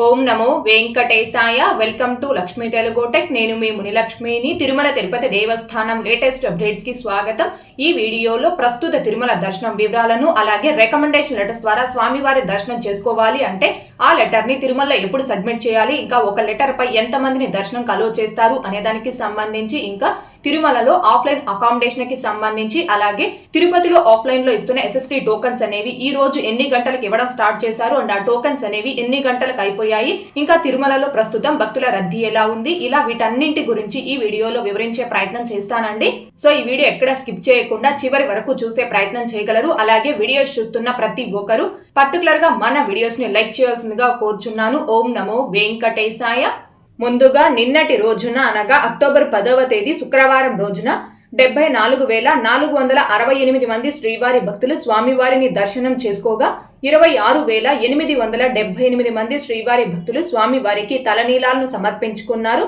Om Namo Venkatesaya. Welcome to Lakshmi Telugu tech. నేను మీ మునిలక్ష్మిని. తిరుమల తిరుపతి దేవస్థానం latest updates కి స్వాగతం. ఈ వీడియోలో ప్రస్తుత తిరుమల దర్శనం వివరాలను అలాగే రికమెండేషన్ లెటర్స్ ద్వారా స్వామివారి దర్శనం చేసుకోవాలి అంటే ఆ లెటర్ ని తిరుమలలో ఎప్పుడు సబ్మిట్ చేయాలి, ఇంకా ఒక లెటర్ పై ఎంత మందిని దర్శనం అలో చేస్తారు అనే దానికి సంబంధించి, ఇంకా తిరుమలలో ఆఫ్లైన్ అకామిడేషన్ కి సంబంధించి, అలాగే తిరుపతిలో ఆఫ్లైన్ లో ఇస్తున్న SST టోకన్స్ అనేవి ఈ రోజు ఎన్ని గంటలకు ఇవ్వడం స్టార్ట్ చేశారు అండ్ ఆ టోకన్స్ అనేవి ఎన్ని గంటలకు అయిపోయాయి, ఇంకా తిరుమలలో ప్రస్తుతం భక్తుల రద్దీ ఎలా ఉంది, ఇలా వీటన్నింటి గురించి ఈ వీడియోలో వివరించే ప్రయత్నం చేస్తానండి. సో ఈ వీడియో ఎక్కడ స్కిప్ చేయకుండా చివరి వరకు చూసే ప్రయత్నం చేయగలరు. అలాగే వీడియోస్ చూస్తున్న ప్రతి ఒక్కరు పర్టికులర్ గా మన వీడియోస్ ని లైక్ చేయాల్సిందిగా కోరుచున్నాను. ఓం నమో వెంకటేశాయ. ముందుగా నిన్నటి రోజున అనగా అక్టోబర్ 10వ తేదీ శుక్రవారం రోజున 74,468 మంది శ్రీవారి భక్తులు స్వామివారిని దర్శనం చేసుకోగా 26,878 మంది శ్రీవారి భక్తులు స్వామివారికి తలనీలాలను సమర్పించుకున్నారు.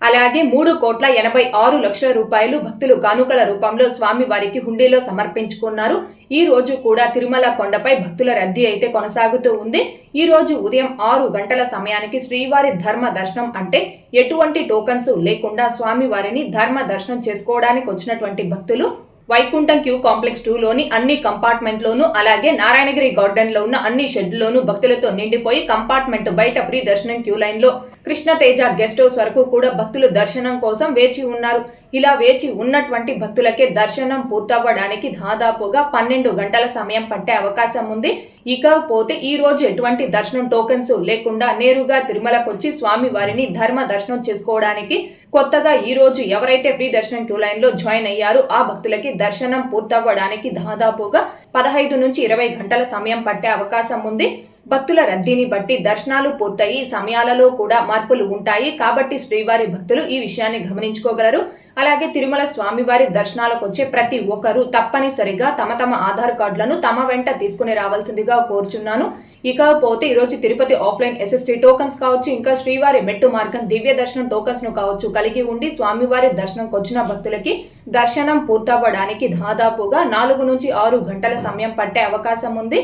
అలాగే 3,86,00,000 రూపాయలు భక్తులు కానుకల రూపంలో స్వామివారికి హుండీలో సమర్పించుకున్నారు. ఈ రోజు కూడా తిరుమల కొండపై భక్తుల రద్దీ అయితే కొనసాగుతూ ఉంది. ఈ రోజు ఉదయం 6 గంటల సమయానికి శ్రీవారి ధర్మ దర్శనం అంటే ఎటువంటి టోకన్స్ లేకుండా స్వామివారిని ధర్మ దర్శనం చేసుకోవడానికి వచ్చినటువంటి భక్తులు వైకుంఠం క్యూ కాంప్లెక్స్ 2 లోని అన్ని కంపార్ట్మెంట్ లోను, అలాగే నారాయణగిరి గార్డెన్ లో ఉన్న అన్ని షెడ్లోను భక్తులతో నిండిపోయి కంపార్ట్మెంట్ బయట ఫ్రీ దర్శనం క్యూ లైన్ లో కృష్ణతేజ గెస్ట్ హౌస్ వరకు కూడా భక్తులు దర్శనం కోసం వేచి ఉన్నారు. ఇలా వేచి ఉన్నటువంటి భక్తులకే దర్శనం పూర్తవ్వడానికి దాదాపుగా 12 గంటల సమయం పట్టే అవకాశం ఉంది. ఇకపోతే ఈ రోజు ఎటువంటి దర్శనం టోకెన్స్ లేకుండా నేరుగా తిరుమలకు వచ్చి స్వామి వారిని ధర్మ దర్శనం చేసుకోవడానికి కొత్తగా ఈ రోజు ఎవరైతే ఫ్రీ దర్శనం క్యూ లైన్ లో జాయిన్ అయ్యారో ఆ భక్తులకి దర్శనం పూర్తవ్వడానికి దాదాపుగా 15 నుంచి 20 గంటల సమయం పట్టే అవకాశం ఉంది. భక్తుల రద్దీని బట్టి దర్శనాలు పూర్తయి సమయాలలో కూడా మార్పులు ఉంటాయి. కాబట్టి శ్రీవారి భక్తులు ఈ విషయాన్ని గమనించుకోగలరు. అలాగే తిరుమల స్వామివారి దర్శనాలకు వచ్చే ప్రతి ఒక్కరూ తప్పనిసరిగా తమ ఆధార్ కార్డులను తమ వెంట తీసుకుని రావాల్సిందిగా కోరుచున్నాను. ఇకపోతే ఈరోజు తిరుపతి ఆఫ్లైన్ SST టోకన్స్ కావచ్చు, ఇంకా శ్రీవారి మెట్టు మార్గం దివ్య దర్శనం టోకన్స్ ను కావచ్చు కలిగి ఉండి స్వామివారి దర్శనంకి వచ్చిన భక్తులకి దర్శనం పూర్తవ్వడానికి దాదాపుగా 4 నుంచి 6 గంటల సమయం పట్టే అవకాశం ఉంది.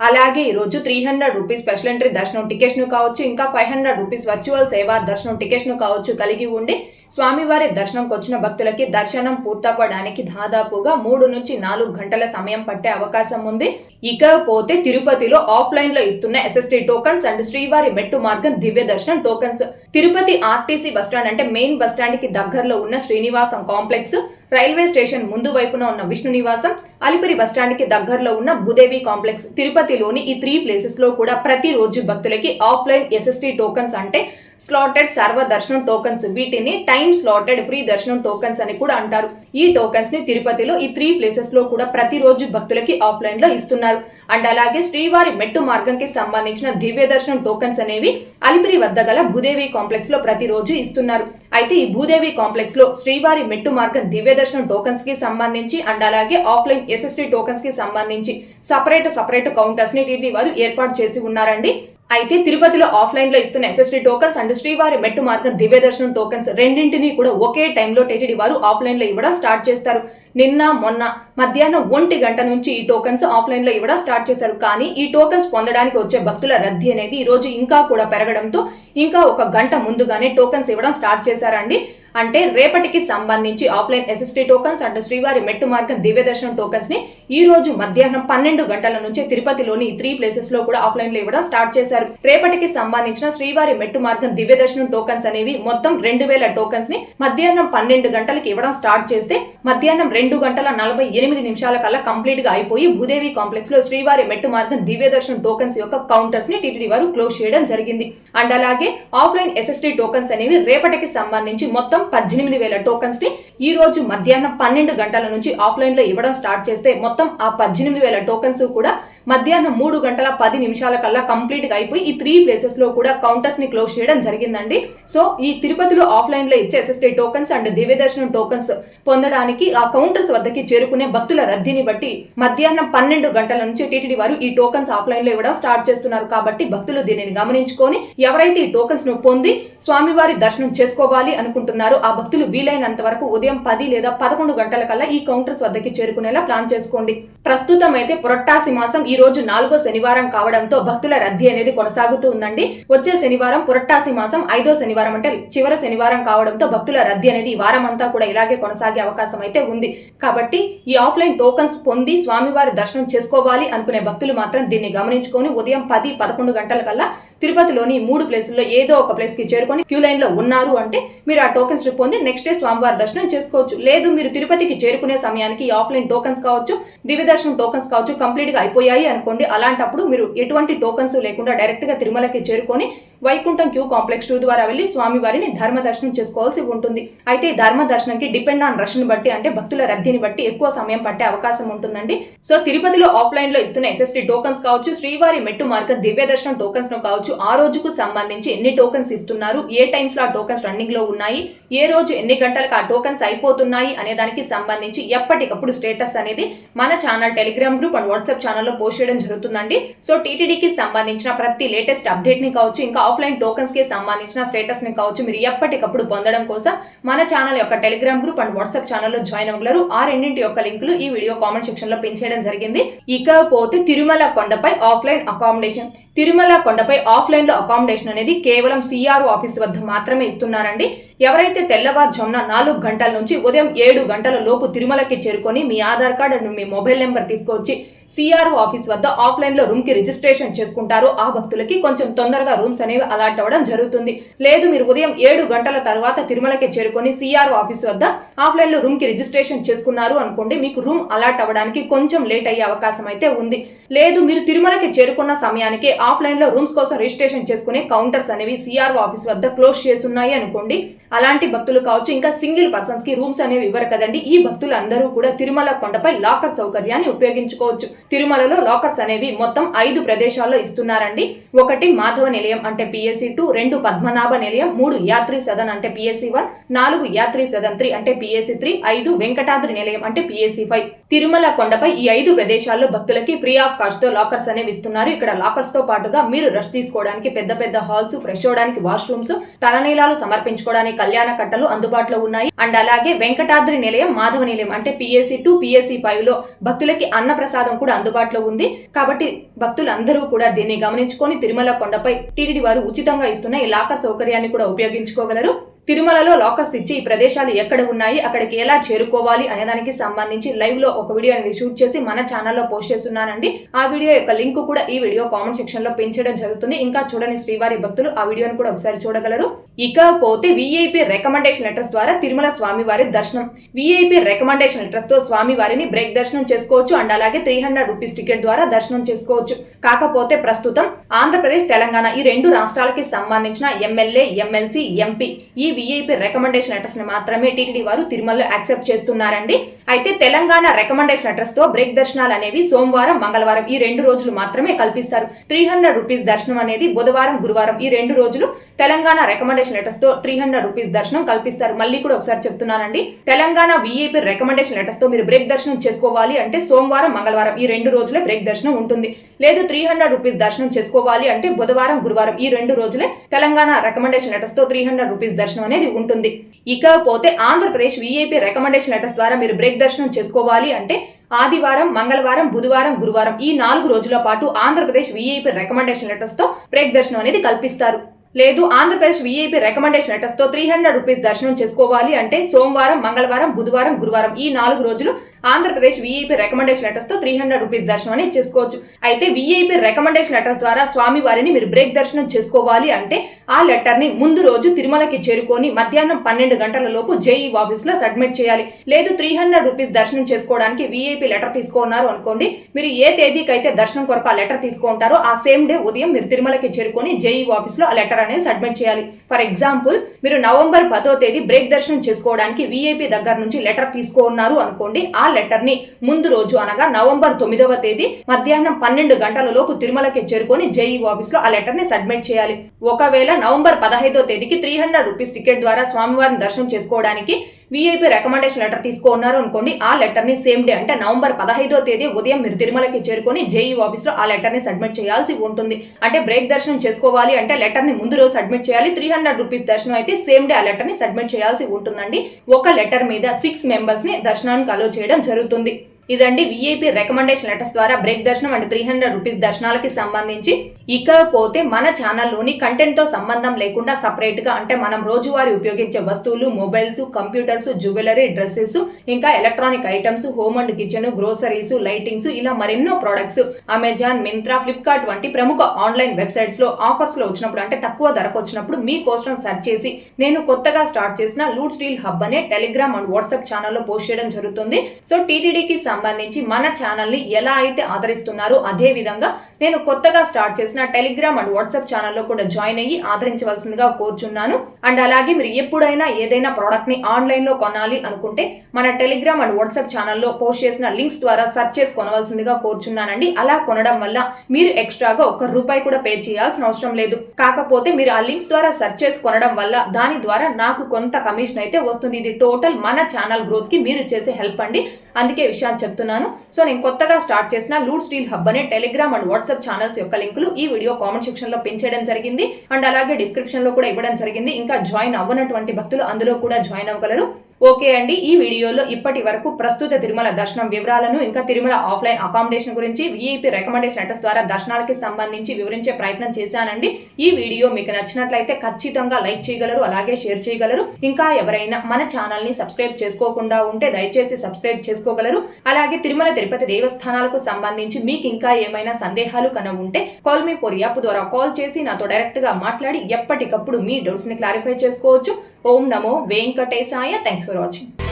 అలాగే ఈరోజు 300 రూపీస్ స్పెషల్ ఎంట్రీ దర్శనం టికెట్స్ ను కావచ్చు, ఇంకా 500 రూపీస్ వర్చువల్ సేవా దర్శనం టికెట్స్ ను కావచ్చు కలిగి ఉండి స్వామివారి దర్శనంకి వచ్చిన భక్తులకి దర్శనం పూర్తవ్వడానికి దాదాపుగా 3 నుంచి 4 గంటల సమయం పట్టే అవకాశం ఉంది. ఇకపోతే తిరుపతిలో ఆఫ్లైన్ లో ఇస్తున్న SST టోకన్స్ అండ్ శ్రీవారి మెట్టు మార్గం దివ్య దర్శనం టోకన్స్ తిరుపతి RTC బస్టాండ్ అంటే మెయిన్ బస్టాండ్ కి దగ్గరలో ఉన్న శ్రీనివాసం కాంప్లెక్స్, రైల్వే స్టేషన్ ముందు వైపున ఉన్న విష్ణు నివాసం, అలిపిరి బస్టాండ్ కి దగ్గరలో ఉన్న భూదేవి కాంప్లెక్స్, తిరుపతిలోని ఈ 3 ప్లేసెస్ లో కూడా ప్రతిరోజు భక్తులకి ఆఫ్లైన్ SST టోకన్స్ అంటే స్లాటెడ్ సర్వ దర్శనం టోకన్స్, వీటిని టైమ్ స్లాటెడ్ ఫ్రీ దర్శనం టోకన్స్ అని కూడా అంటారు. ఈ టోకన్స్ ని తిరుపతిలో ఈ 3 ప్లేసెస్ లో కూడా ప్రతిరోజు భక్తులకి ఆఫ్లైన్ లో ఇస్తున్నారు. అండ్ అలాగే శ్రీవారి మెట్టు మార్గంకి సంబంధించిన దివ్య దర్శనం టోకన్స్ అనేవి అలిపిరి వద్ద గల భూదేవి కాంప్లెక్స్ లో ప్రతిరోజు ఇస్తున్నారు. అయితే ఈ భూదేవి కాంప్లెక్స్ లో శ్రీవారి మెట్టు మార్గం దివ్య దర్శనం టోకన్స్ కి సంబంధించి అండ్ అలాగే ఆఫ్లైన్ SST టోకన్స్ కి సంబంధించి సపరేట్ కౌంటర్స్ ని టీటీ వారు ఏర్పాటు చేసి ఉన్నారండి. అయితే తిరుపతిలో ఆఫ్లైన్ లో ఇస్తున్న SST టోకన్స్ అండ్ శ్రీవారి మెట్టు మార్గం దివ్య దర్శనం టోకన్స్ రెండింటినీ కూడా ఒకే టైంలో టీటీడీ వారు ఆఫ్లైన్ లో ఇవ్వడం స్టార్ట్ చేస్తారు. నిన్న మొన్న మధ్యాహ్నం 1 గంట నుంచి ఈ టోకన్స్ ఆఫ్లైన్ లో ఇవ్వడం స్టార్ట్ చేశారు. కానీ ఈ టోకన్స్ పొందడానికి వచ్చే భక్తుల రద్దీ అనేది ఈ రోజు ఇంకా కూడా పెరగడంతో ఇంకా 1 గంట ముందుగానే టోకన్స్ ఇవ్వడం స్టార్ట్ చేశారండి. అంటే రేపటికి సంబంధించి ఆఫ్లైన్ SST టోకన్స్ అండ్ శ్రీవారి మెట్టు మార్గం దివ్య దర్శనం టోకన్స్ ని ఈ రోజు మధ్యాహ్నం 12 గంటల నుంచి తిరుపతిలోని 3 ప్లేసెస్ లో కూడా ఆఫ్లైన్ లో ఇవ్వడం స్టార్ట్ చేశారు. రేపటికి సంబంధించిన శ్రీవారి మెట్టు మార్గం దివ్య దర్శనం టోకన్స్ అనేవి మొత్తం 2000 టోకన్స్ ని మధ్యాహ్నం 12 గంటలకి ఇవ్వడం స్టార్ట్ చేస్తే మధ్యాహ్నం 2 గంటల 48 నిమిషాల కల్లా కంప్లీట్ గా అయిపోయి భూదేవి కాంప్లెక్స్ లో శ్రీవారి మెట్టు మార్గం దివ్య దర్శనం టోకన్స్ యొక్క కౌంటర్స్ ని టీటీడీ వారు క్లోజ్ చేయడం జరిగింది. అండ్ అలాగే ఆఫ్లైన్ SST టోకన్స్ అనేవి రేపటికి సంబంధించి మొత్తం 18,000 టోకన్స్ ని ఈ రోజు మధ్యాహ్నం 12 గంటల నుంచి ఆఫ్లైన్ లో ఇవ్వడం స్టార్ట్ చేస్తే మొత్తం ఆ 18,000 టోకన్స్ కూడా మధ్యాహ్నం 3 గంటల 10 నిమిషాల కల్లా కంప్లీట్ గా అయిపోయి ఈ 3 ప్లేసెస్ లో కూడా కౌంటర్స్ ని క్లోజ్ చేయడం జరిగిందండి. సో ఈ తిరుపతిలో ఆఫ్లైన్ లో ఇచ్చే SST టోకన్స్ అండ్ దివ్య దర్శనం టోకన్స్ పొందడానికి ఆ కౌంటర్స్ వద్దకి చేరుకునే భక్తుల రద్దీని బట్టి మధ్యాహ్నం 12 గంటల నుంచి టీటీడీ వారు ఈ టోకన్స్ ఆఫ్లైన్ లో ఇవ్వడం స్టార్ట్ చేస్తున్నారు. కాబట్టి భక్తులు దీనిని గమనించుకొని ఎవరైతే ఈ టోకన్స్ ను పొంది స్వామివారి దర్శనం చేసుకోవాలి అనుకుంటున్నారో ఆ భక్తులు వీలైనంత వరకు ఉదయం 10 లేదా 11 గంటల కల్లా ఈ కౌంటర్స్ వద్దకి చేరుకునేలా ప్లాన్ చేసుకోండి. ప్రస్తుతం అయితే పురట్టాసి మాసం ఈ రోజు 4వ శనివారం కావడంతో భక్తుల రద్దీ అనేది కొనసాగుతూ ఉందండి. వచ్చే శనివారం పురట్టాసి మాసం 5వ శనివారం అంటే చివరి శనివారం కావడంతో భక్తుల రద్దీ అనేది ఈ వారం అంతా కూడా ఇలాగే కొనసాగే అవకాశం అయితే ఉంది. కాబట్టి ఈ ఆఫ్లైన్ టోకన్స్ పొంది స్వామివారి దర్శనం చేసుకోవాలి అనుకునే భక్తులు మాత్రం దీన్ని గమనించుకొని ఉదయం 10-11 గంటల కల్లా తిరుపతిలోని 3 ప్లేసుల్లో ఏదో ఒక ప్లేస్ కి చేరుకొని క్యూ లైన్ లో ఉన్నారు అంటే మీరు ఆ టోకన్స్ పొంది నెక్స్ట్ డే స్వామివారి దర్శనం చేసుకోవచ్చు. లేదు మీరు తిరుపతికి చేరుకునే సమయానికి ఈ ఆఫ్లైన్ టోకన్స్ కావచ్చు, దివ్య దర్శనం టోకన్స్ కావచ్చు కంప్లీట్ గా అయిపోయాయి అనుకోండి. అలాంటప్పుడు మీరు ఎటువంటి టోకన్స్ లేకుండా డైరెక్ట్ గా తిరుమలకి చేరుకొని వైకుంఠం క్యూ కాంప్లెక్స్ 2 ద్వారా వెళ్లి స్వామివారిని ధర్మ దర్శనం చేసుకోవాల్సి ఉంటుంది. అయితే ధర్మ దర్శనంకి డిపెండ్ ఆన్ రష్ ని బట్టి అంటే భక్తుల రద్దీని బట్టి ఎక్కువ సమయం పట్టే అవకాశం ఉంటుందండి. సో తిరుపతిలో ఆఫ్లైన్ లో ఇస్తున్న ఎస్ఎస్టీ టోకన్స్ కావచ్చు, శ్రీవారి మెట్టు మార్గం దివ్య దర్శనం టోకన్స్ ను కావచ్చు, ఆ రోజుకు సంబంధించి ఎన్ని టోకన్స్ ఇస్తున్నారు, ఏ టైమ్స్ లో ఆ టోకన్స్ రన్నింగ్ లో ఉన్నాయి, ఏ రోజు ఎన్ని గంటలకు ఆ టోకన్స్ అయిపోతున్నాయి అనే దానికి సంబంధించి ఎప్పటికప్పుడు స్టేటస్ అనేది మన channel Telegram group and WhatsApp ఛానల్లో పోస్ట్ చేయడం జరుగుతుందండి. సో టీటీడీకి సంబంధించిన ప్రతి లేటెస్ట్ అప్డేట్ ని కావచ్చు, ఇంకా ఆఫ్లైన్ టోకన్స్ కి సంబంధించిన స్టేటస్ ని కావచ్చు మీరు ఎప్పటికప్పుడు పొందడం కోసం మన ఛానల్ యొక్క టెలిగ్రామ్ గ్రూప్ అండ్ వాట్సాప్ ఛానల్లో జాయిన్ అవ్వగలరు. ఆ రెండింటి యొక్క లింకులు ఈ వీడియో కామెంట్ సెక్షన్ లో పిన్ చేయడం జరిగింది. ఇకపోతే తిరుమల కొండపై ఆఫ్లైన్ అకామిడేషన్. తిరుమల కొండపై ఆఫ్లైన్ లో అకామిడేషన్ అనేది కేవలం సిఆర్ఓ ఆఫీస్ వద్ద మాత్రమే ఇస్తున్నారండి. ఎవరైతే తెల్లవారుజామున 4 గంటల నుంచి ఉదయం 7 గంటల లోపు తిరుమలకి చేరుకొని మీ ఆధార్ కార్డ్ అండ్ మీ మొబైల్ నెంబర్ తీసుకొచ్చి సిఆర్ఓ ఆఫీస్ వద్ద ఆఫ్లైన్ లో రూమ్ కి రిజిస్ట్రేషన్ చేసుకుంటారో ఆ భక్తులకి కొంచెం తొందరగా రూమ్స్ అనేవి అలాట్ అవ్వడం జరుగుతుంది. లేదు మీరు ఉదయం 7 గంటల తర్వాత తిరుమలకి చేరుకొని సిఆర్ఓ ఆఫీస్ వద్ద ఆఫ్లైన్ లో రూమ్ కి రిజిస్ట్రేషన్ చేసుకున్నారు అనుకోండి, మీకు రూమ్ అలాట్ అవ్వడానికి కొంచెం లేట్ అయ్యే అవకాశం అయితే ఉంది. లేదు మీరు తిరుమలకి చేరుకున్న సమయానికి ఆఫ్లైన్ లో రూమ్స్ కోసం రిజిస్ట్రేషన్ చేసుకునే కౌంటర్స్ అనేవి సిఆర్ఓ ఆఫీస్ వద్ద క్లోజ్ చేస్తున్నాయి అనుకోండి, అలాంటి భక్తులు కావచ్చు, ఇంకా సింగిల్ పర్సన్స్ కి రూమ్స్ అనేవి ఇవ్వరు కదండి. ఈ భక్తులు అందరూ కూడా తిరుమల కొండపై లాకర్ సౌకర్యాన్ని ఉపయోగించుకోవచ్చు. తిరుమలలో లాకర్స్ అనేవి మొత్తం 5 ప్రదేశాల్లో ఇస్తున్నారండి. 1 మాధవ నిలయం అంటే PSC 2, 2 పద్మనాభ నిలయం, 3 యాత్రి సదన్ అంటే PSC 1, 4 యాత్రి సదన్ 3 అంటే PSC 3, 5 వెంకటాద్రి నిలయం అంటే PSC 5. తిరుమల కొండపై ఈ 5 ప్రదేశాల్లో భక్తులకి ఫ్రీ ఆఫ్ కాస్ట్ తో లాకర్స్ అనేవి ఇస్తున్నారు. ఇక్కడ లాకర్స్ తో పాటుగా మీరు రెస్ట్ తీసుకోవడానికి పెద్ద పెద్ద హాల్స్, ఫ్రెష్ అవడానికి వాష్రూమ్స్, తలనీలాలు సమర్పించుకోవడానికి కళ్యాణ కట్టలు అందుబాటులో ఉన్నాయి. అండ్ అలాగే వెంకటాద్రి నిలయం, మాధవ నిలయం అంటే PSC 2, PSC 5 లో భక్తులకి అన్న ప్రసాదం కూడా అందుబాటులో ఉంది. కాబట్టి భక్తులందరూ కూడా దీన్ని గమనించుకొని తిరుమల కొండపై టీటీడీ వారు ఉచితంగా ఇస్తున్న ఈ లాకర్ సౌకర్యాన్ని కూడా ఉపయోగించుకోగలరు. తిరుమలలో లాకర్స్ ఇచ్చి ఈ ప్రదేశాలు ఎక్కడ ఉన్నాయి, అక్కడికి ఎలా చేరుకోవాలి అనే దానికి సంబంధించి లైవ్ లో ఒక వీడియో అనేది షూట్ చేసి మన ఛానల్లో పోస్ట్ చేస్తున్నానండి. ఆ వీడియో యొక్క లింక్ కూడా ఈ వీడియో కామెంట్ సెక్షన్ లో పిన్ చేయడం జరుగుతుంది. ఇంకా చూడని శ్రీవారి భక్తులు ఆ వీడియోని కూడా ఒకసారి చూడగలరు. ఇకపోతే విఐపి రికమెండేషన్ లెటర్స్ ద్వారా తిరుమల స్వామివారి దర్శనం. విఐపి రికమెండేషన్ లెటర్స్ తో స్వామివారిని బ్రేక్ దర్శనం చేసుకోవచ్చు అండ్ అలాగే 300 రూపీస్ టికెట్ ద్వారా దర్శనం చేసుకోవచ్చు. కాకపోతే ప్రస్తుతం ఆంధ్రప్రదేశ్, తెలంగాణ ఈ 2 రాష్ట్రాలకి సంబంధించిన ఎమ్మెల్యే, ఎమ్మెల్సీ, ఎంపీ ఈ విఐపి రికమెండేషన్ లెటర్స్ ని మాత్రమే టీటీడీ వారు తిరుమలలో యాక్సెప్ట్ చేస్తున్నారండి. అయితే తెలంగాణ రికమెండేషన్ లెటర్స్ తో బ్రేక్ దర్శనాలు అనేవి సోమవారం, మంగళవారం ఈ 2 రోజులు మాత్రమే కల్పిస్తారు. 300 రూపీస్ దర్శనం అనేది బుధవారం, గురువారం ఈ 2 రోజులు తెలంగాణ రికమెండేషన్ లెటర్స్ తో 300 రూపీస్ దర్శనం కల్పిస్తారు. మళ్ళీ కూడా ఒకసారి చెప్తున్నానండి, తెలంగాణ విఐపి రికమెండేషన్ లెటర్స్ తో మీరు బ్రేక్ దర్శనం చేసుకోవాలి అంటే సోమవారం, మంగళవారం ఈ 2 రోజులే బ్రేక్ దర్శనం ఉంటుంది. లేదు 300 రూపీస్ దర్శనం చేసుకోవాలి అంటే బుధవారం, గురువారం ఈ 2 రోజులే తెలంగాణ రికమెండేషన్ లెటర్స్ తో 300 రూపీస్ దర్శనం అనేది ఉంటుంది. ఇకపోతే ఆంధ్రప్రదేశ్ విఐపి రికమెండేషన్ లెటర్స్ ద్వారా మీరు బ్రేక్ దర్శనం చేసుకోవాలి అంటే ఆదివారం, మంగళవారం, బుధవారం, గురువారం ఈ 4 రోజుల పాటు ఆంధ్రప్రదేశ్ విఐపి రికమెండేషన్ లెటర్స్ తో బ్రేక్ దర్శనం అనేది కల్పిస్తారు. లేదు ఆంధ్రప్రదేశ్ విఐపి రికమెండేషన్ లెటర్స్ తో 300 రూపీస్ దర్శనం చేసుకోవాలి అంటే సోమవారం, మంగళవారం, బుధవారం, గురువారం ఈ 4 రోజులు ఆంధ్రప్రదేశ్ విఐపి రికమెండేషన్ లెటర్స్ తో 300 రూపీస్ దర్శనం అనేది చేసుకోవచ్చు. అయితే విఐపి రికమెండేషన్ లెటర్స్ ద్వారా స్వామి వారిని మీరు బ్రేక్ దర్శనం చేసుకోవాలి అంటే ఆ లెటర్ ని ముందు రోజు తిరుమలకి చేరుకొని మధ్యాహ్నం 12 గంటల లోపు జేఈ ఆఫీస్ లో సబ్మిట్ చేయాలి. లేదు 300 రూపీస్ దర్శనం చేసుకోవడానికి విఐపి లెటర్ తీసుకున్నారు అనుకోండి, మీరు ఏ తేదీకి అయితే దర్శనం కొరకు ఆ లెటర్ తీసుకుంటారో ఆ సేమ్ డే ఉదయం మీరు తిరుమలకి చేరుకొని జేఈ ఆఫీస్ లో ఆ లెటర్ అనేది సబ్మిట్ చేయాలి. ఫర్ ఎగ్జాంపుల్ మీరు నవంబర్ 10వ తేదీ బ్రేక్ దర్శనం చేసుకోవడానికి విఐపి దగ్గర నుంచి లెటర్ తీసుకున్నారు అనుకోండి, ఆ లెటర్ ని ముందు రోజు అనగా నవంబర్ 9వ తేదీ మధ్యాహ్నం 12 గంటల లోపు తిరుమలకి చేరుకొని జేఈ ఆఫీస్ లో ఆ లెటర్ ని సబ్మిట్ చేయాలి. ఒకవేళ నవంబర్ 15వ తేదీకి 300 రూపీస్ టికెట్ ద్వారా స్వామివారిని దర్శనం చేసుకోవడానికి వీఐపీ రికమెండేషన్ లెటర్ తీసుకున్నారు అనుకోండి, ఆ లెటర్ ని సేమ్ డే అంటే నవంబర్ 15వ తేదీ ఉదయం మీరు తిరుమలకి చేరుకొని జేఈ ఆఫీస్ లో ఆ లెటర్ ని సబ్మిట్ చేయాల్సి ఉంటుంది. అంటే బ్రేక్ దర్శనం చేసుకోవాలి అంటే లెటర్ ని ముందు రోజు సబ్మిట్ చేయాలి. 300 రూపీస్ దర్శనం అయితే సేమ్ డే ఆ లెటర్ ని సబ్మిట్ చేయాల్సి ఉంటుందండి. ఒక లెటర్ మీద 6 మెంబర్స్ ని దర్శనానికి అలో చేయడం జరుగుతుంది. ఇదండి వీఐపీ రికమెండేషన్ లెటర్స్ ద్వారా బ్రేక్ దర్శనం అండ్ 300 రూపీస్ దర్శనాలకి సంబంధించి. ఇకపోతే మన ఛానల్లోని కంటెంట్ తో సంబంధం లేకుండా సపరేట్ గా అంటే మనం రోజువారీ ఉపయోగించే వస్తువులు, మొబైల్స్, కంప్యూటర్స్, జ్యువెలరీ, డ్రెస్సెస్, ఇంకా electronic items, home and kitchen, groceries, lightings, ఇలా మరెన్నో ప్రొడక్ట్స్ అమెజాన్, మింత్రా, ఫ్లిప్కార్ట్ వంటి ప్రముఖ ఆన్లైన్ వెబ్సైట్స్ లో ఆఫర్స్ లో వచ్చినప్పుడు అంటే తక్కువ ధరకు వచ్చినప్పుడు మీకోసం సెర్చ్ చేసి నేను కొత్తగా స్టార్ట్ చేసిన లూట్స్ డీల్ హబ్ అనే టెలిగ్రామ్ అండ్ వాట్సాప్ ఛానల్లో పోస్ట్ చేయడం జరుగుతుంది. సో టీటీడీకి సంబంధించి మన ఛానల్ ని ఎలా అయితే ఆదరిస్తున్నారో అదే విధంగా నేను కొత్తగా స్టార్ట్ చేసిన టెలిగ్రామ్ అండ్ వాట్సాప్ ఛానల్లో కూడా జాయిన్ అయ్యి ఆదరించవలసిందిగా కోరుచున్నాను. అండ్ అలాగే మీరు ఎప్పుడైనా ఏదైనా ప్రోడక్ట్ ని ఆన్లైన్ లో కొనాలి అనుకుంటే మన టెలిగ్రామ్ అండ్ వాట్సాప్ ఛానల్లో పోస్ట్ చేసిన లింక్స్ ద్వారా సెర్చ్ చేసి కొనవలసిందిగా కోరుచున్నానండి. అలా కొనడం వల్ల మీరు ఎక్స్ట్రాగా ₹1 కూడా పే చేయాల్సిన అవసరం లేదు. కాకపోతే మీరు ఆ లింక్స్ ద్వారా సెర్చ్ చేసి కొనడం వల్ల దాని ద్వారా నాకు కొంత కమిషన్ అయితే వస్తుంది. ఇది టోటల్ మన ఛానల్ గ్రోత్ కి మీరు చేసే హెల్ప్ అండి. అందుకే విషయాన్ని చెప్తున్నాను. సో నేను కొత్తగా స్టార్ట్ చేసిన లూట్స్ డీల్ హబ్ అనే టెలిగ్రామ్ అండ్ వాట్సాప్ ఛానల్స్ యొక్క లింకులు ఈ వీడియో కామెంట్ సెక్షన్ లో పిన్ చేయడం జరిగింది. అండ్ అలాగే డిస్క్రిప్షన్ లో కూడా ఇవ్వడం జరిగింది. ఇంకా జాయిన్ అవ్వనటువంటి భక్తులు అందులో కూడా జాయిన్ అవ్వగలరు. ఓకే అండి, ఈ వీడియోలో ఇప్పటి వరకు ప్రస్తుత తిరుమల దర్శనం వివరాలను, ఇంకా తిరుమల ఆఫ్లైన్ అకామిడేషన్ గురించి, వీఐపీ రికమెండేషన్ లెటర్స్ ద్వారా దర్శనాలకి సంబంధించి వివరించే ప్రయత్నం చేశానండి. ఈ వీడియో మీకు నచ్చినట్లయితే ఖచ్చితంగా లైక్ చేయగలరు, అలాగే షేర్ చేయగలరు. ఇంకా ఎవరైనా మన ఛానల్ ని సబ్స్క్రైబ్ చేసుకోకుండా ఉంటే దయచేసి సబ్స్క్రైబ్ చేసుకోగలరు. అలాగే తిరుమల తిరుపతి దేవస్థానాలకు సంబంధించి మీకు ఇంకా ఏమైనా సందేహాలు కన ఉంటే కాల్ మీ ఫర్ యాప్ ద్వారా కాల్ చేసి నాతో డైరెక్ట్ గా మాట్లాడి ఎప్పటికప్పుడు మీ డౌట్స్ ని క్లారిఫై చేసుకోవచ్చు. ఓం నమో వెంకటేశాయ. Thanks for watching.